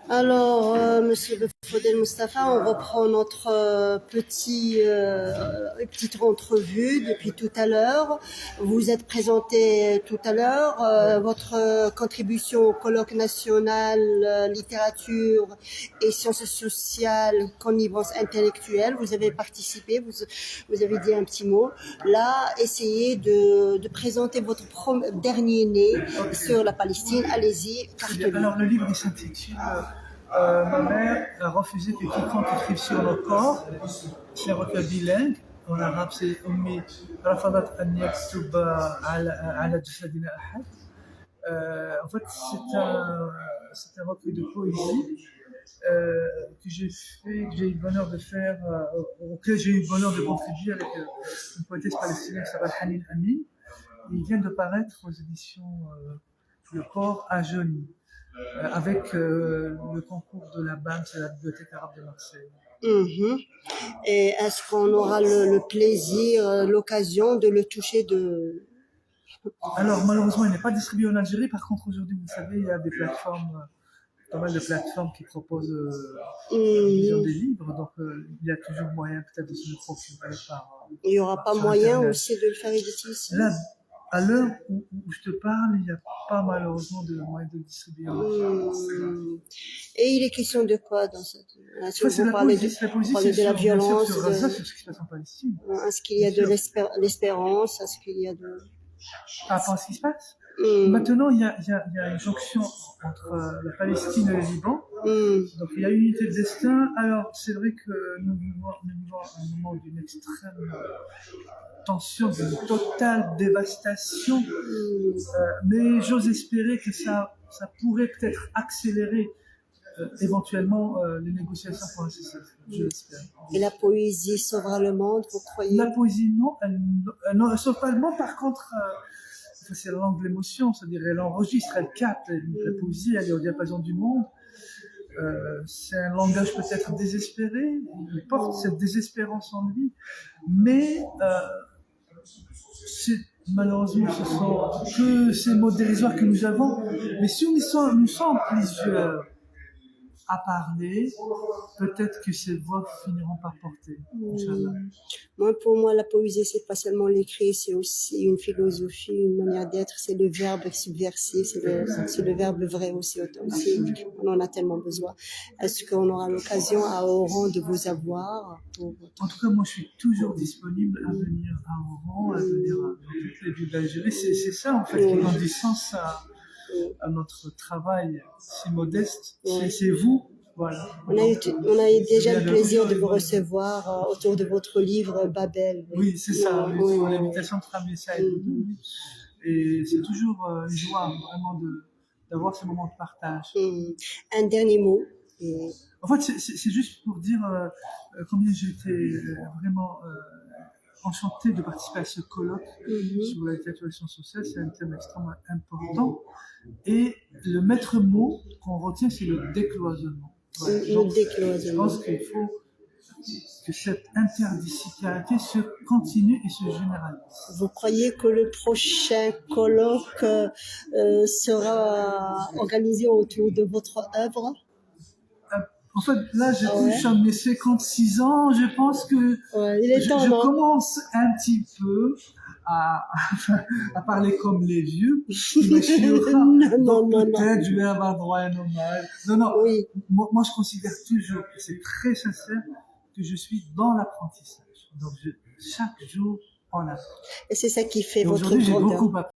Alors, Monsieur Fodel Mustafa, on reprend notre petite entrevue depuis tout à l'heure. Vous êtes présenté tout à l'heure votre contribution au colloque national littérature et sciences sociales, connivence intellectuelle. Vous avez participé, vous avez dit un petit mot. Là, essayez de présenter votre dernier né sur la Palestine. Allez-y, carte-le. Alors, le livre s'intitule Ma mère a refusé que quiconque écrive sur le corps. C'est un recueil bilingue. En arabe, c'est Ummi Rafadat an yaktuba ala jasadina ahad. En fait, c'est un recueil de poésie que j'ai eu le bonheur de faire, auquel j'ai eu le bonheur de contribuer avec une poétesse palestinienne qui s'appelle Hanin Amin. Il vient de paraître aux éditions Le Corps à Jeuny, avec le concours de la BAM, c'est la Bibliothèque arabe de Marseille. Mmh. Et est-ce qu'on aura le plaisir, l'occasion de le toucher Alors, malheureusement, il n'est pas distribué en Algérie. Par contre, aujourd'hui, vous savez, il y a des plateformes, pas mal de plateformes qui proposent la vision des livres. Donc, il y a toujours moyen peut-être de se le procurer par. Il n'y aura pas moyen Internet aussi de le faire éditer ici? Là, à l'heure où je te parle, il n'y a pas malheureusement de moyen de le distribuer. Et il est question de quoi dans cette... Vous parlez de la violence, sur Gaza, sur ce qui se passe en Palestine. Est-ce qu'il y a de l'espérance? Est-ce qu'il y a de... Par rapport à ce qui se passe. Maintenant, il y a une jonction entre la Palestine et le Liban. Donc, il y a une unité de destin. Alors, c'est vrai que nous vivons un moment d'une extrême tension, d'une totale dévastation. Mais j'ose espérer que ça pourrait peut-être accélérer éventuellement les négociations pour un cessez-le-feu. Je l'espère. Et la poésie sauvera le monde, vous croyez? La poésie, non. Elle ne sauve pas le monde. Par contre, c'est la langue de l'émotion, c'est-à-dire elle enregistre, elle capte. La poésie, elle est au diapason du monde. C'est un langage peut-être désespéré. Il porte cette désespérance en lui. Mais malheureusement, ce sont que ces mots dérisoires que nous avons. Mais si nous sommes plusieurs à parler, peut-être que ces voix finiront par porter. Pour moi, la poésie, c'est pas seulement l'écrit, c'est aussi une philosophie, une manière d'être, c'est le verbe subversif, c'est le verbe vrai aussi, on en a tellement besoin. Est-ce qu'on aura l'occasion à Oran de vous avoir En tout cas, moi, je suis toujours disponible à venir à Oran, à venir dans toutes les villes d'Algérie. C'est ça, en fait, qui donne du sens à notre travail si modeste. C'est vous. Voilà. On a eu déjà le plaisir de vous recevoir autour de votre livre Babel. Oui, c'est ça. L'invitation de travailler ça et c'est toujours une joie vraiment d'avoir ce moment de partage. Un dernier mot. En fait, c'est juste pour dire combien j'étais vraiment enchanté de participer à ce colloque sur la littérature et les sciences sociales. C'est un thème extrêmement important. Et le maître mot qu'on retient, c'est le décloisonnement. Donc, je pense qu'il faut que cette interdisciplinarité se continue et se généralise. Vous croyez que le prochain colloque sera organisé autour de votre œuvre? En fait, là, je touche à mes 56 ans. Je pense que je commence un petit peu à parler comme les vieux. Donc peut-être je vais avoir droit à un hommage. Non. Oui. Moi, je considère toujours, et c'est très sincère, que je suis dans l'apprentissage. Donc chaque jour, on apprend. Et c'est ça qui fait votre grandeur. Aujourd'hui, j'ai beaucoup appris.